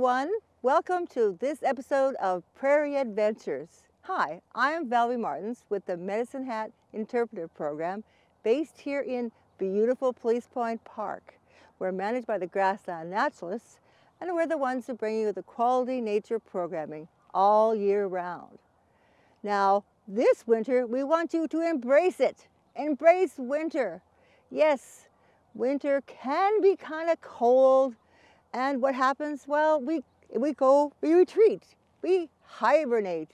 everyone. Welcome to this episode of Prairie Adventures. Hi, I am Valerie Martins with the Medicine Hat Interpreter Program based here in beautiful Police Point Park. We're managed by the Grassland Naturalists, and we're the ones who bring you the quality nature programming all year round. Now, this winter, we want you to embrace it. Embrace winter. Yes, winter can be kind of cold. And what happens? Well, we retreat, we hibernate.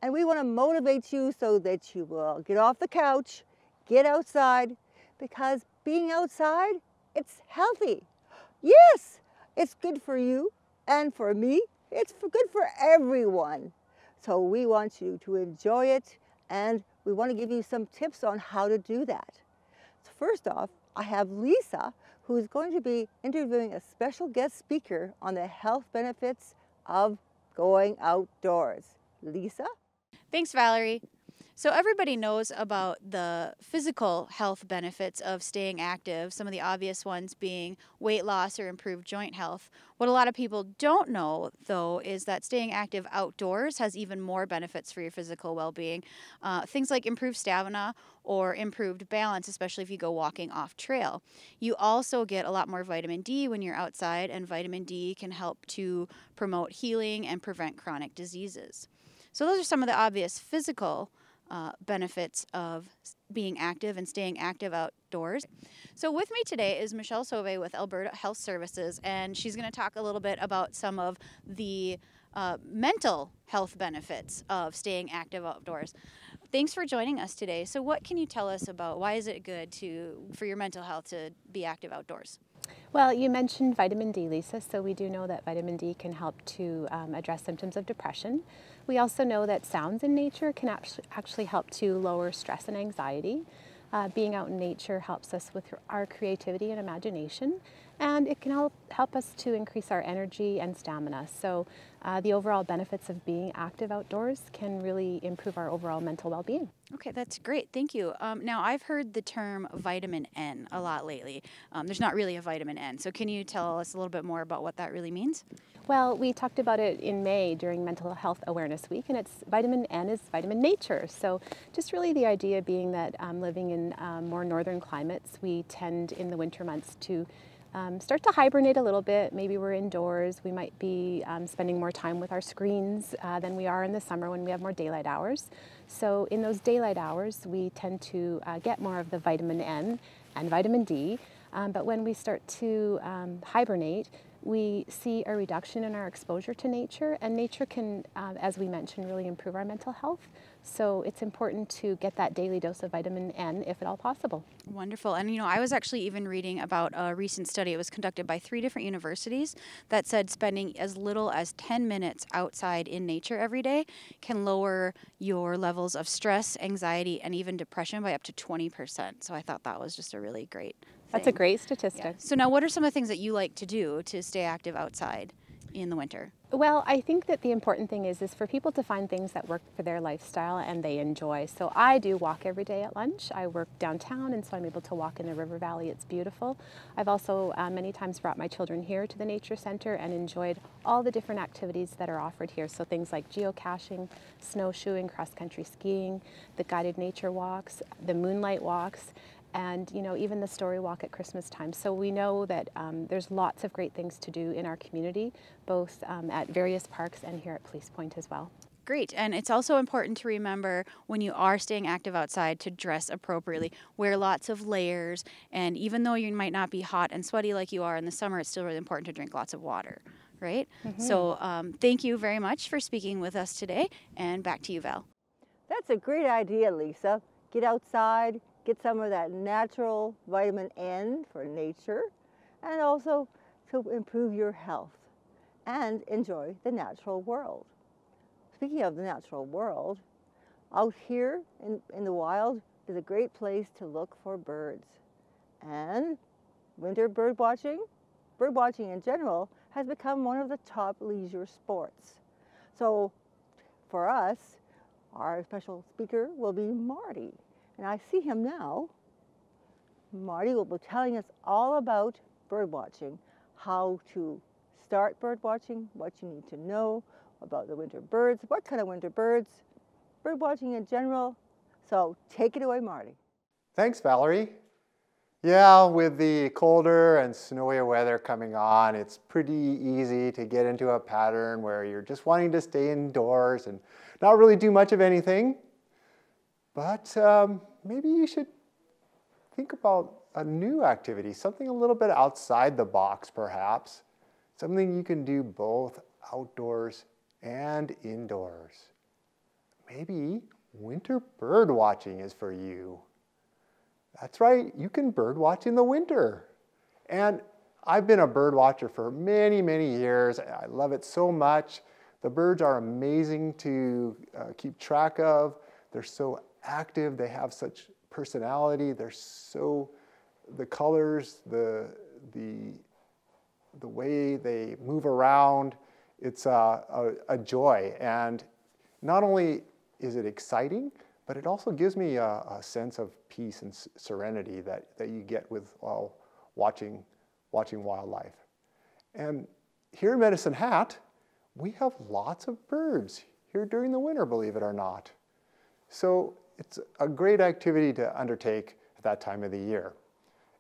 And we want to motivate you so that you will get off the couch, get outside, because being outside, it's healthy. Yes, it's good for you and for me. It's good for everyone. So we want you to enjoy it, and we want to give you some tips on how to do that. So first off, I have Lisa, who is going to be interviewing a special guest speaker on the health benefits of going outdoors. Lisa? Thanks, Valerie. So everybody knows about the physical health benefits of staying active, some of the obvious ones being weight loss or improved joint health. What a lot of people don't know, though, is that staying active outdoors has even more benefits for your physical well-being. Things like improved stamina or improved balance, especially if you go walking off trail. You also get a lot more vitamin D when you're outside, and vitamin D can help to promote healing and prevent chronic diseases. So those are some of the obvious physical benefits of being active and staying active outdoors. So with me today is Michelle Sauve with Alberta Health Services, and she's going to talk a little bit about some of the mental health benefits of staying active outdoors. Thanks for joining us today. So what can you tell us about why is it good for your mental health to be active outdoors? Well, you mentioned vitamin D, Lisa, so we do know that vitamin D can help to address symptoms of depression. We also know that sounds in nature can actually help to lower stress and anxiety. Being out in nature helps us with our creativity and imagination, and it can help us to increase our energy and stamina. So the overall benefits of being active outdoors can really improve our overall mental well-being. Okay, that's great. Thank you. Now, I've heard the term vitamin N a lot lately. There's not really a vitamin N, so can you tell us a little bit more about what that really means? Well, we talked about it in May during Mental Health Awareness Week, and vitamin N is vitamin nature. So just really the idea being that living in more northern climates, we tend in the winter months to start to hibernate a little bit. Maybe we're indoors. We might be spending more time with our screens than we are in the summer when we have more daylight hours. So in those daylight hours, we tend to get more of the vitamin N and vitamin D. But when we start to hibernate, we see a reduction in our exposure to nature, and nature can, as we mentioned, really improve our mental health. So it's important to get that daily dose of vitamin N if at all possible. Wonderful. And I was actually even reading about a recent study. It was conducted by 3 different universities that said spending as little as 10 minutes outside in nature every day can lower your levels of stress, anxiety, and even depression by up to 20%. So I thought that was just a really great thing. That's a great statistic. Yeah. So now what are some of the things that you like to do to stay active outside in the winter? Well, I think that the important thing is for people to find things that work for their lifestyle and they enjoy. So I do walk every day at lunch. I work downtown, and so I'm able to walk in the river valley. It's beautiful. I've also many times brought my children here to the nature center and enjoyed all the different activities that are offered here. So things like geocaching, snowshoeing, cross-country skiing, the guided nature walks, the moonlight walks, and even the story walk at Christmas time. So we know that there's lots of great things to do in our community, both at various parks and here at Police Point as well. Great. And it's also important to remember when you are staying active outside to dress appropriately. Wear lots of layers, and even though you might not be hot and sweaty like you are in the summer, it's still really important to drink lots of water, right? Mm-hmm. So thank you very much for speaking with us today, and back to you, Val. That's a great idea, Lisa. Get outside, get some of that natural vitamin N for nature, and also to improve your health and enjoy the natural world. Speaking of the natural world, out here in the wild is a great place to look for birds. And winter bird watching in general, has become one of the top leisure sports. So for us, our special speaker will be Marty. And I see him now. Marty will be telling us all about bird watching, how to start bird watching, what you need to know about the winter birds, what kind of winter birds, bird watching in general. So take it away, Marty. Thanks, Valerie. Yeah, with the colder and snowier weather coming on, it's pretty easy to get into a pattern where you're just wanting to stay indoors and not really do much of anything. But maybe you should think about a new activity, something a little bit outside the box perhaps, something you can do both outdoors and indoors. Maybe winter bird watching is for you. That's right, you can bird watch in the winter. And I've been a bird watcher for many, many years. I love it so much. The birds are amazing to keep track of. They're so active, they have such personality, they're so, the colors, the way they move around, it's a joy. And not only is it exciting, but it also gives me a sense of peace and serenity that you get with watching wildlife. And here in Medicine Hat, we have lots of birds here during the winter, believe it or not. So it's a great activity to undertake at that time of the year.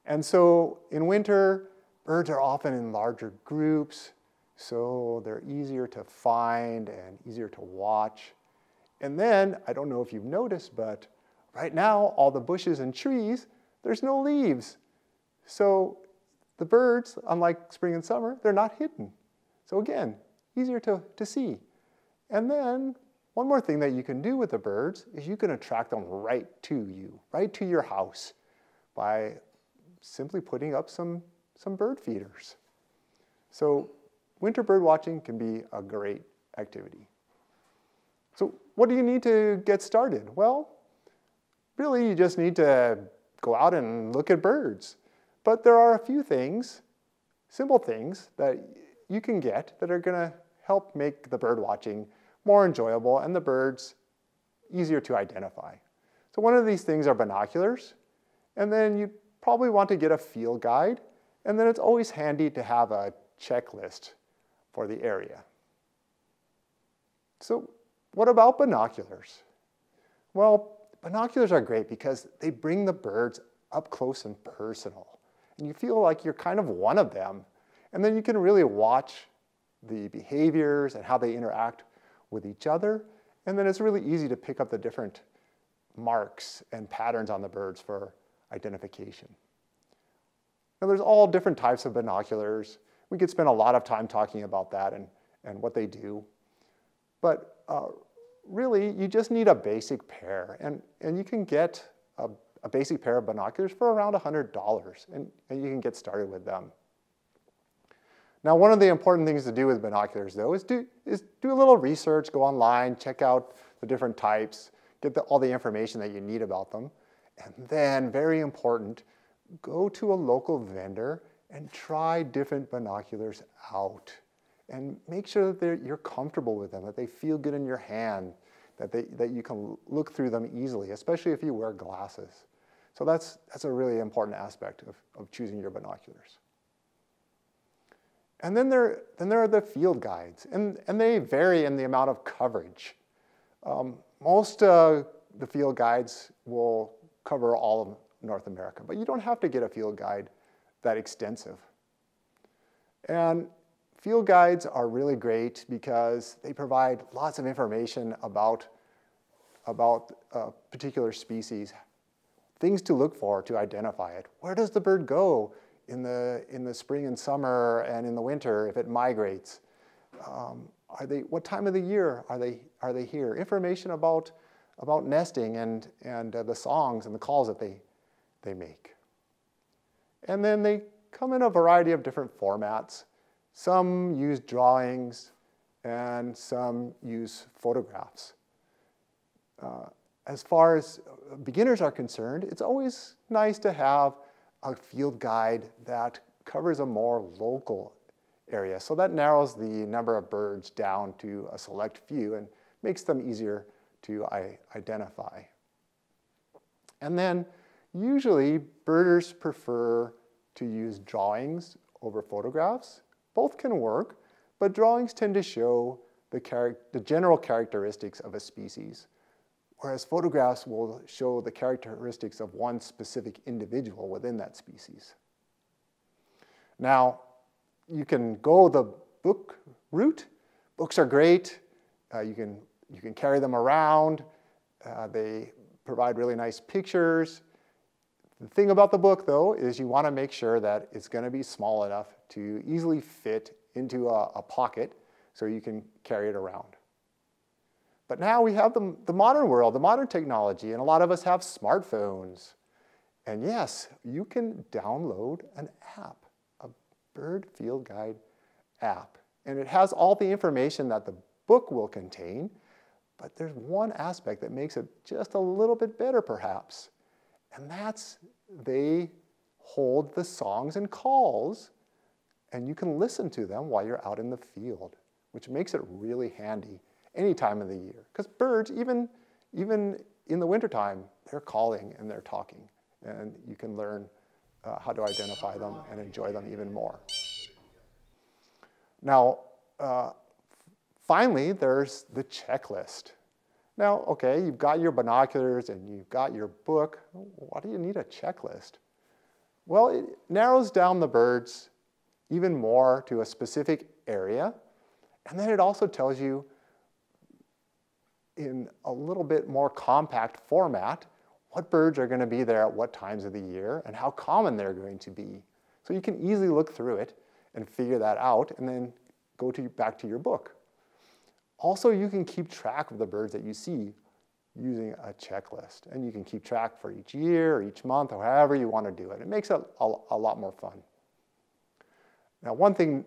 And so in winter, birds are often in larger groups, so they're easier to find and easier to watch. And then, I don't know if you've noticed, but right now, all the bushes and trees, there's no leaves. So the birds, unlike spring and summer, they're not hidden. So again, easier to see. And then, one more thing that you can do with the birds is you can attract them right to you, right to your house, by simply putting up some bird feeders. So winter bird watching can be a great activity. So what do you need to get started? Well, really you just need to go out and look at birds. But there are a few things, simple things, that you can get that are going to help make the bird watching more enjoyable and the birds easier to identify. So one of these things are binoculars, and then you probably want to get a field guide, and then it's always handy to have a checklist for the area. So what about binoculars? Well, binoculars are great because they bring the birds up close and personal. And you feel like you're kind of one of them. And then you can really watch the behaviors and how they interact with each other. And then it's really easy to pick up the different marks and patterns on the birds for identification. Now there's all different types of binoculars. We could spend a lot of time talking about that and what they do. But really, you just need a basic pair. And you can get a basic pair of binoculars for around $100, and you can get started with them. Now, one of the important things to do with binoculars, though, is do a little research, go online, check out the different types, get all the information that you need about them. And then, very important, go to a local vendor and try different binoculars out. And make sure that you're comfortable with them, that they feel good in your hand, that you can look through them easily, especially if you wear glasses. So that's a really important aspect of choosing your binoculars. And then there are the field guides, and they vary in the amount of coverage. Most the field guides will cover all of North America, but you don't have to get a field guide that extensive. And field guides are really great because they provide lots of information about a particular species, things to look for to identify it. Where does the bird go in the spring and summer and in the winter if it migrates? What time of the year are they here? Information about nesting and the songs and the calls that they make. And then they come in a variety of different formats. Some use drawings and some use photographs. As far as beginners are concerned, it's always nice to have a field guide that covers a more local area. So that narrows the number of birds down to a select few and makes them easier to identify. And then usually birders prefer to use drawings over photographs. Both can work, but drawings tend to show the general characteristics of a species, whereas photographs will show the characteristics of one specific individual within that species. Now, you can go the book route. Books are great. You can carry them around. They provide really nice pictures. The thing about the book, though, is you want to make sure that it's going to be small enough to easily fit into a pocket so you can carry it around. But now we have the modern world, the modern technology, and a lot of us have smartphones. And yes, you can download an app, a bird field guide app. And it has all the information that the book will contain, but there's one aspect that makes it just a little bit better, perhaps. And that's they hold the songs and calls, and you can listen to them while you're out in the field, which makes it really handy any time of the year. Because birds, even in the wintertime, they're calling and they're talking, and you can learn how to identify them and enjoy them even more. Now, finally, there's the checklist. Now, okay, you've got your binoculars and you've got your book. Why do you need a checklist? Well, it narrows down the birds even more to a specific area. And then it also tells you in a little bit more compact format what birds are going to be there at what times of the year and how common they're going to be. So you can easily look through it and figure that out and then go back to your book. Also, you can keep track of the birds that you see using a checklist. And you can keep track for each year or each month or however you want to do it. It makes it a lot more fun. Now, one thing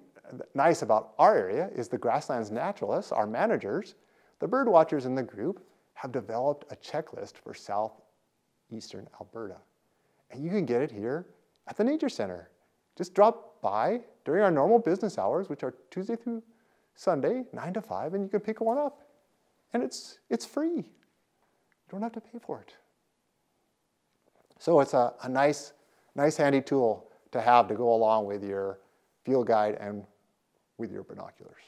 nice about our area is the grasslands naturalists, our managers, the bird watchers in the group, have developed a checklist for southeastern Alberta. And you can get it here at the Nature Center. Just drop by during our normal business hours, which are Tuesday through Sunday, 9 to 5, and you can pick one up. And it's free. You don't have to pay for it. So it's a nice handy tool to have to go along with your field guide and with your binoculars.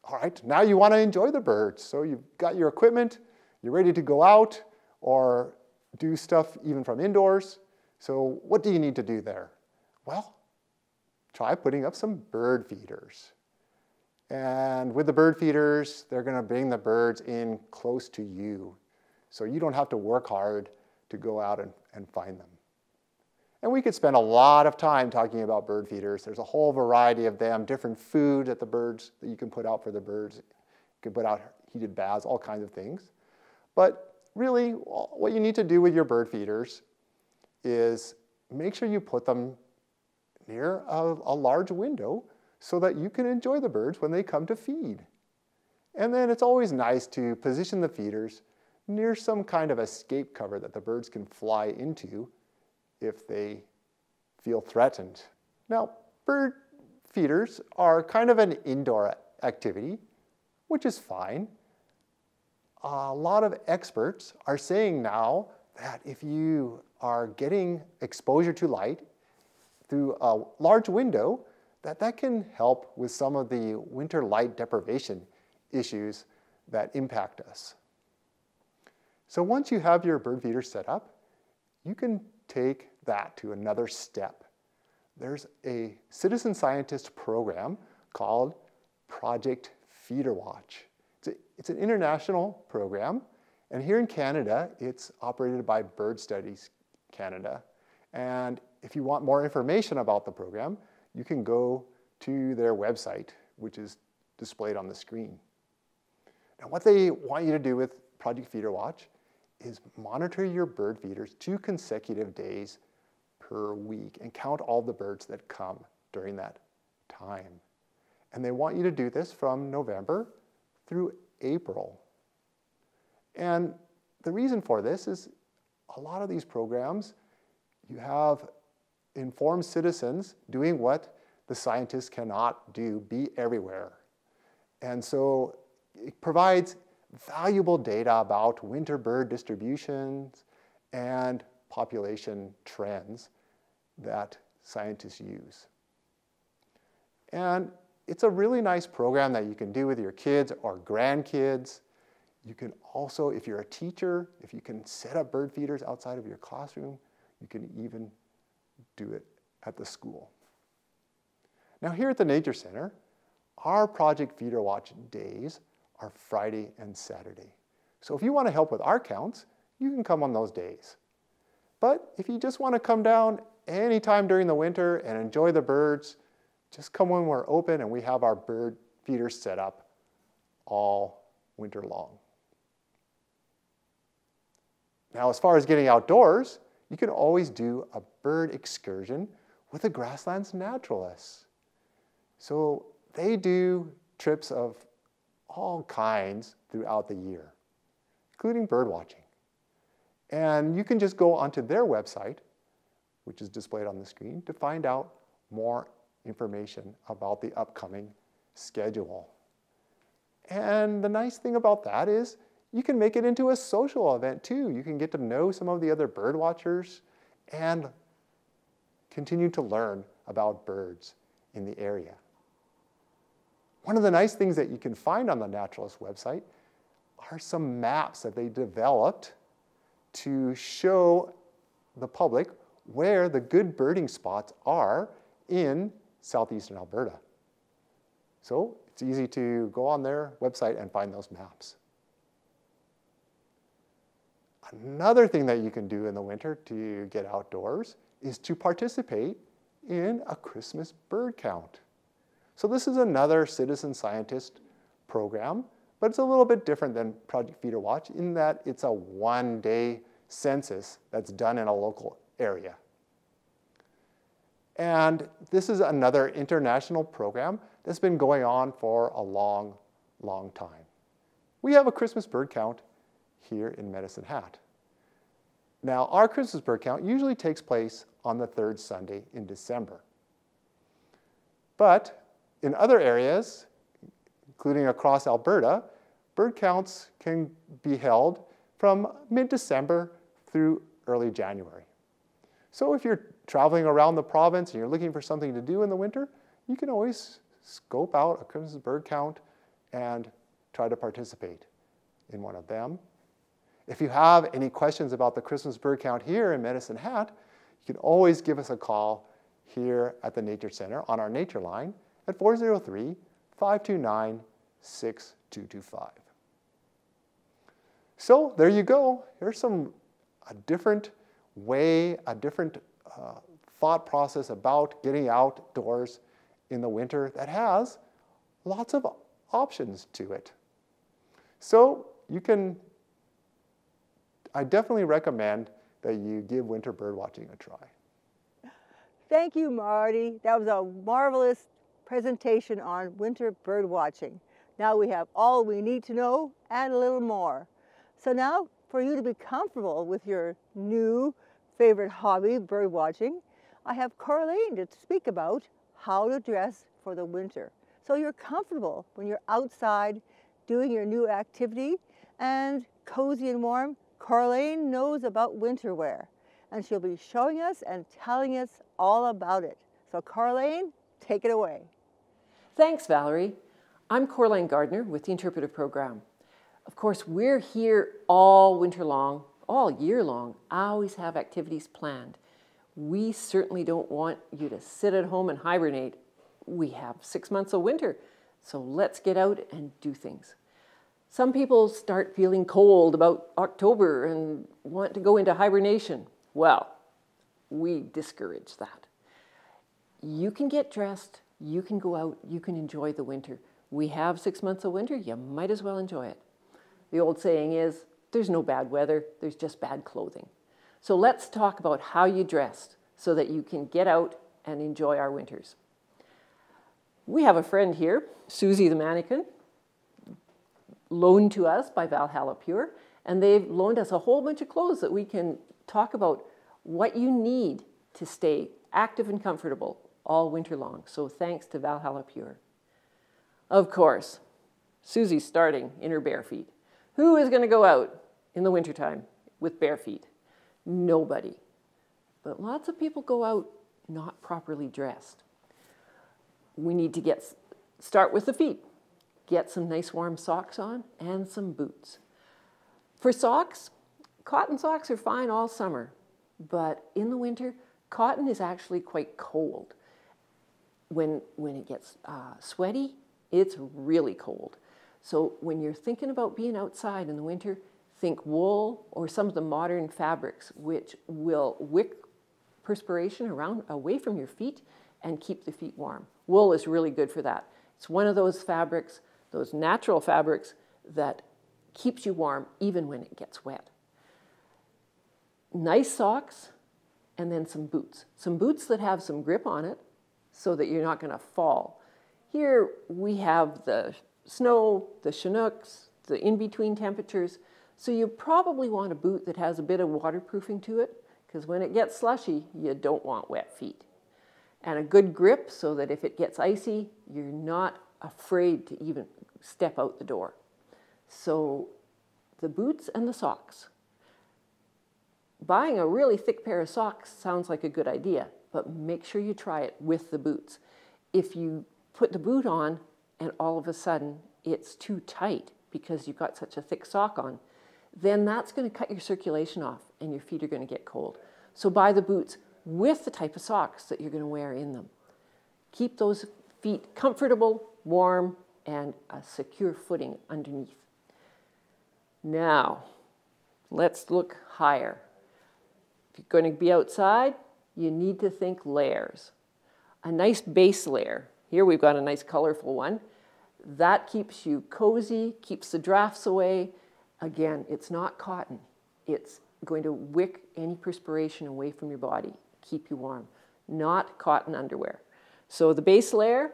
All right, now you want to enjoy the birds. So you've got your equipment, you're ready to go out or do stuff even from indoors. So what do you need to do there? Well, try putting up some bird feeders. And with the bird feeders, they're going to bring the birds in close to you. So you don't have to work hard to go out and find them. And we could spend a lot of time talking about bird feeders. There's a whole variety of them, different food that you can put out for the birds. You can put out heated baths, all kinds of things. But really, what you need to do with your bird feeders is make sure you put them near a large window so that you can enjoy the birds when they come to feed. And then it's always nice to position the feeders near some kind of escape cover that the birds can fly into if they feel threatened. Now, bird feeders are kind of an indoor activity, which is fine. A lot of experts are saying now that if you are getting exposure to light through a large window, that can help with some of the winter light deprivation issues that impact us. So once you have your bird feeder set up, you can take that to another step. There's a citizen scientist program called Project Feeder Watch. It's an international program, and here in Canada, it's operated by Bird Studies Canada. And if you want more information about the program, you can go to their website, which is displayed on the screen. Now, what they want you to do with Project Feeder Watch is monitor your bird feeders 2 consecutive days per week and count all the birds that come during that time. And they want you to do this from November through April. And the reason for this is a lot of these programs, you have informed citizens doing what the scientists cannot do, be everywhere. And so it provides valuable data about winter bird distributions and population trends that scientists use. And it's a really nice program that you can do with your kids or grandkids. You can also, if you're a teacher, if you can set up bird feeders outside of your classroom, you can even do it at the school. Now here at the Nature Center, our Project Feeder Watch days are Friday and Saturday. So if you want to help with our counts, you can come on those days. But if you just want to come down anytime during the winter and enjoy the birds, just come when we're open and we have our bird feeders set up all winter long. Now, as far as getting outdoors, you can always do a bird excursion with the Grasslands Naturalists. So they do trips of all kinds throughout the year, including bird watching. And you can just go onto their website, which is displayed on the screen, to find out more information about the upcoming schedule. And the nice thing about that is you can make it into a social event too. You can get to know some of the other bird watchers and continue to learn about birds in the area. One of the nice things that you can find on the Naturalist website are some maps that they developed to show the public where the good birding spots are in southeastern Alberta. So it's easy to go on their website and find those maps. Another thing that you can do in the winter to get outdoors is to participate in a Christmas bird count. So this is another citizen scientist program, but it's a little bit different than Project Feeder Watch in that it's a one-day census that's done in a local area. And this is another international program that's been going on for a long, long time. We have a Christmas bird count here in Medicine Hat. Now, our Christmas bird count usually takes place on the third Sunday in December. But in other areas, including across Alberta, bird counts can be held from mid-December through early January. So if you're traveling around the province and you're looking for something to do in the winter, you can always scope out a Christmas bird count and try to participate in one of them. If you have any questions about the Christmas bird count here in Medicine Hat, you can always give us a call here at the Nature Center on our Nature line at 403-529-6225. So there you go. Here's a different way, a different thought process about getting outdoors in the winter that has lots of options to it. So I definitely recommend that you give winter bird watching a try. Thank you, Marty. That was a marvelous presentation on winter bird watching. Now we have all we need to know and a little more. So now, for you to be comfortable with your new favorite hobby, bird watching, I have Corleen to speak about how to dress for the winter. So you're comfortable when you're outside doing your new activity and cozy and warm. Corleen knows about winter wear, and she'll be showing us and telling us all about it. So Corleen, take it away. Thanks, Valerie. I'm Corleen Gardner with the Interpretive Program. Of course, we're here all winter long, all year long. I always have activities planned. We certainly don't want you to sit at home and hibernate. We have 6 months of winter, so let's get out and do things. Some people start feeling cold about October and want to go into hibernation. Well, we discourage that. You can get dressed, you can go out, you can enjoy the winter. We have 6 months of winter, you might as well enjoy it. The old saying is, there's no bad weather, there's just bad clothing. So let's talk about how you dress so that you can get out and enjoy our winters. We have a friend here, Susie the mannequin, loaned to us by Valhalla Pure, and they've loaned us a whole bunch of clothes that we can talk about what you need to stay active and comfortable all winter long. So thanks to Valhalla Pure. Of course, Susie's starting in her bare feet. Who is going to go out in the wintertime with bare feet? Nobody. But lots of people go out not properly dressed. we need to start with the feet. Get some nice warm socks on and some boots. For socks, cotton socks are fine all summer, but in the winter, cotton is actually quite cold. When it gets sweaty, it's really cold. So when you're thinking about being outside in the winter, think wool or some of the modern fabrics which will wick perspiration away from your feet and keep the feet warm. Wool is really good for that. It's one of those fabrics, those natural fabrics that keeps you warm even when it gets wet. Nice socks and then some boots. Some boots that have some grip on it so that you're not going to fall. Here we have the snow, the Chinooks, the in-between temperatures. So you probably want a boot that has a bit of waterproofing to it, because when it gets slushy, you don't want wet feet. And a good grip so that if it gets icy, you're not afraid to even step out the door. So the boots and the socks. Buying a really thick pair of socks sounds like a good idea, but make sure you try it with the boots. If you put the boot on and all of a sudden it's too tight because you've got such a thick sock on, then that's going to cut your circulation off and your feet are going to get cold. So buy the boots with the type of socks that you're going to wear in them. Keep those feet comfortable, warm, and a secure footing underneath. Now, let's look higher. If you're going to be outside, you need to think layers. A nice base layer. Here we've got a nice colorful one. That keeps you cozy, keeps the drafts away. Again, it's not cotton. It's going to wick any perspiration away from your body, keep you warm. Not cotton underwear. So the base layer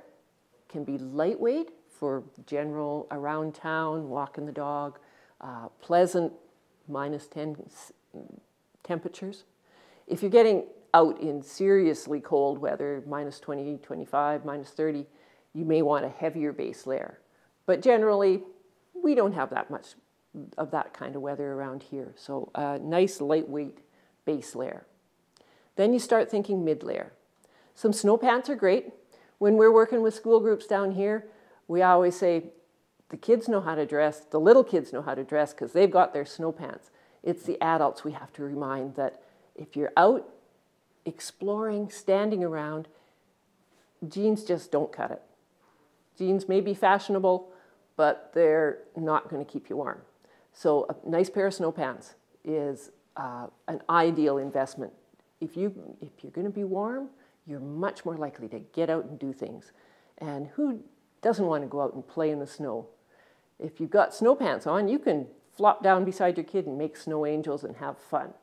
can be lightweight for general around town, walking the dog, pleasant -10 temperatures. If you're getting out in seriously cold weather, -20, 25, -30, you may want a heavier base layer. But generally, we don't have that much of that kind of weather around here. So a nice lightweight base layer. Then you start thinking mid-layer. Some snow pants are great. When we're working with school groups down here, we always say, the kids know how to dress, the little kids know how to dress because they've got their snow pants. It's the adults we have to remind that if you're out exploring, standing around, jeans just don't cut it. Jeans may be fashionable, but they're not going to keep you warm. So a nice pair of snow pants is an ideal investment. If you're going to be warm, you're much more likely to get out and do things. And who doesn't want to go out and play in the snow? If you've got snow pants on, you can flop down beside your kid and make snow angels and have fun.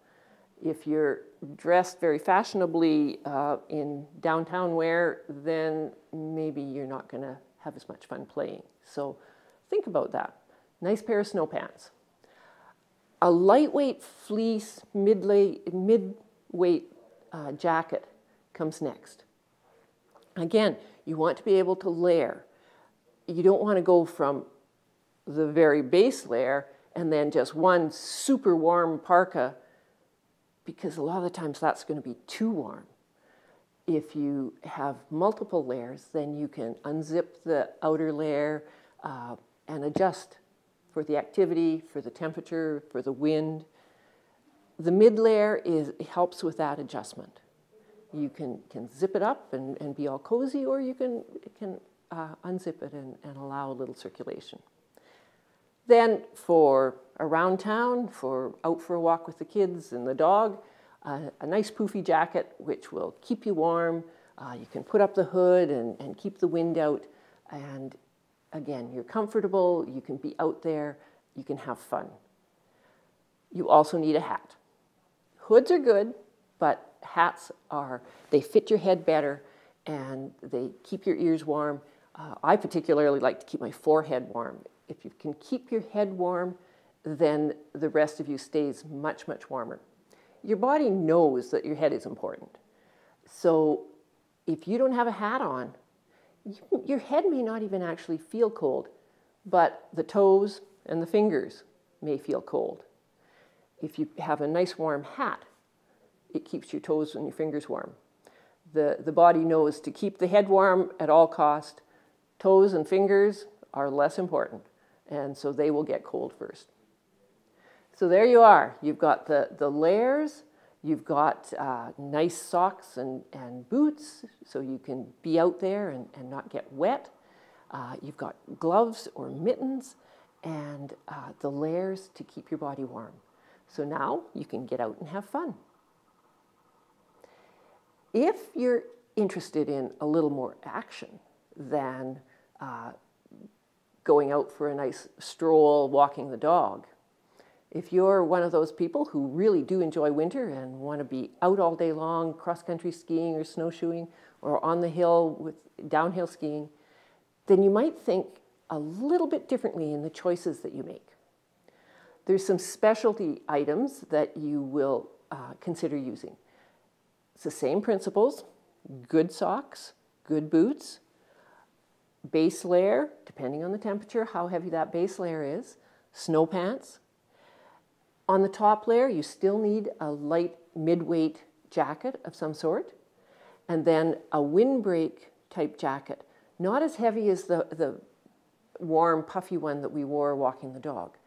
If you're dressed very fashionably in downtown wear, then maybe you're not going to have as much fun playing. So think about that. Nice pair of snow pants. A lightweight fleece, mid-weight jacket comes next. Again, you want to be able to layer. You don't want to go from the very base layer and then just one super warm parka, because a lot of the times that's going to be too warm. If you have multiple layers, then you can unzip the outer layer and adjust for the activity, for the temperature, for the wind. The mid layer helps with that adjustment. You can zip it up and be all cozy, or you can unzip it and allow a little circulation. Then for around town, for out for a walk with the kids and the dog, a nice poofy jacket which will keep you warm. You can put up the hood and keep the wind out. And again, you're comfortable, you can be out there, you can have fun. You also need a hat. Hoods are good, but hats they fit your head better and they keep your ears warm. I particularly like to keep my forehead warm. If you can keep your head warm, then the rest of you stays much, much warmer. Your body knows that your head is important. So if you don't have a hat on, your head may not even actually feel cold, but the toes and the fingers may feel cold. If you have a nice warm hat, it keeps your toes and your fingers warm. The body knows to keep the head warm at all cost. Toes and fingers are less important, and so they will get cold first. So there you are. You've got the layers. You've got nice socks and boots, so you can be out there and not get wet. You've got gloves or mittens, and the layers to keep your body warm. So now you can get out and have fun. If you're interested in a little more action than going out for a nice stroll, walking the dog, if you're one of those people who really do enjoy winter and want to be out all day long, cross-country skiing or snowshoeing, or on the hill with downhill skiing, then you might think a little bit differently in the choices that you make. There's some specialty items that you will consider using. It's the same principles: good socks, good boots, base layer, depending on the temperature, how heavy that base layer is, snow pants. On the top layer, you still need a light mid-weight jacket of some sort, and then a windbreak type jacket, not as heavy as the warm, puffy one that we wore walking the dog.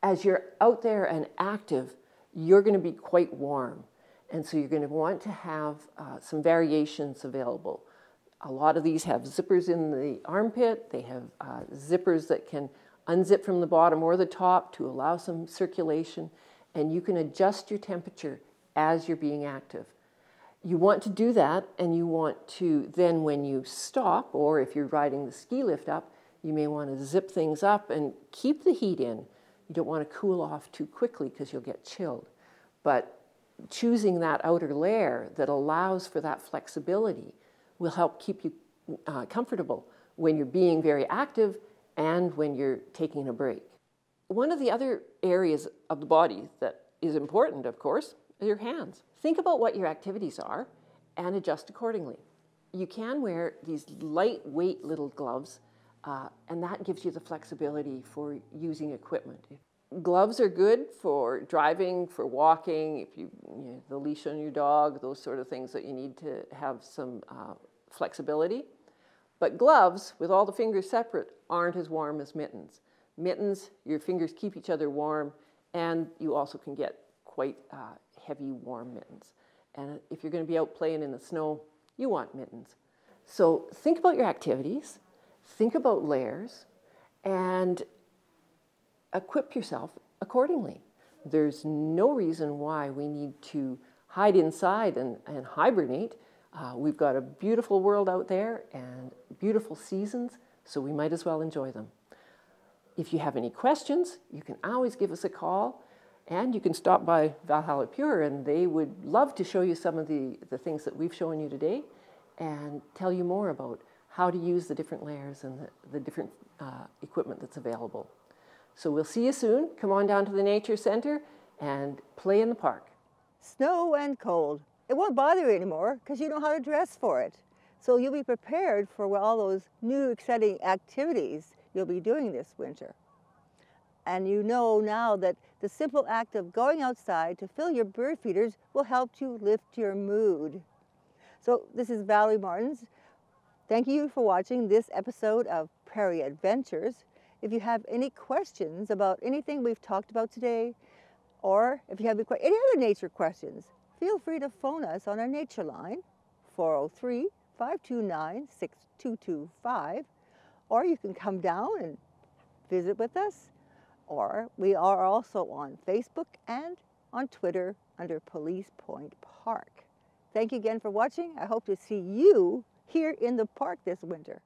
As you're out there and active, you're going to be quite warm, and so you're going to want to have some variations available. A lot of these have zippers in the armpit. They have zippers that can unzip from the bottom or the top to allow some circulation, and you can adjust your temperature as you're being active. You want to do that, and you want to then, when you stop, or if you're riding the ski lift up, you may want to zip things up and keep the heat in. You don't want to cool off too quickly because you'll get chilled. But choosing that outer layer that allows for that flexibility will help keep you comfortable when you're being very active and when you're taking a break. One of the other areas of the body that is important, of course, is your hands. Think about what your activities are and adjust accordingly. You can wear these lightweight little gloves, and that gives you the flexibility for using equipment. Gloves are good for driving, for walking, if you know, the leash on your dog, those sort of things that you need to have some flexibility. But gloves, with all the fingers separate, aren't as warm as mittens. Mittens, your fingers keep each other warm, and you also can get quite heavy, warm mittens. And if you're going to be out playing in the snow, you want mittens. So think about your activities, think about layers, and equip yourself accordingly. There's no reason why we need to hide inside and hibernate. We've got a beautiful world out there and beautiful seasons, so we might as well enjoy them. If you have any questions, you can always give us a call, and you can stop by Valhalla Pure, and they would love to show you some of the things that we've shown you today and tell you more about how to use the different layers and the different equipment that's available. So we'll see you soon. Come on down to the Nature Center and play in the park. Snow and cold. It won't bother you anymore because you know how to dress for it. So you'll be prepared for all those new exciting activities you'll be doing this winter. And you know now that the simple act of going outside to fill your bird feeders will help to lift your mood. So this is Valerie Martins. Thank you for watching this episode of Prairie Adventures. If you have any questions about anything we've talked about today, or if you have any other nature questions, feel free to phone us on our nature line, 403-529-6225, or you can come down and visit with us, or we are also on Facebook and on Twitter under Police Point Park. Thank you again for watching. I hope to see you here in the park this winter.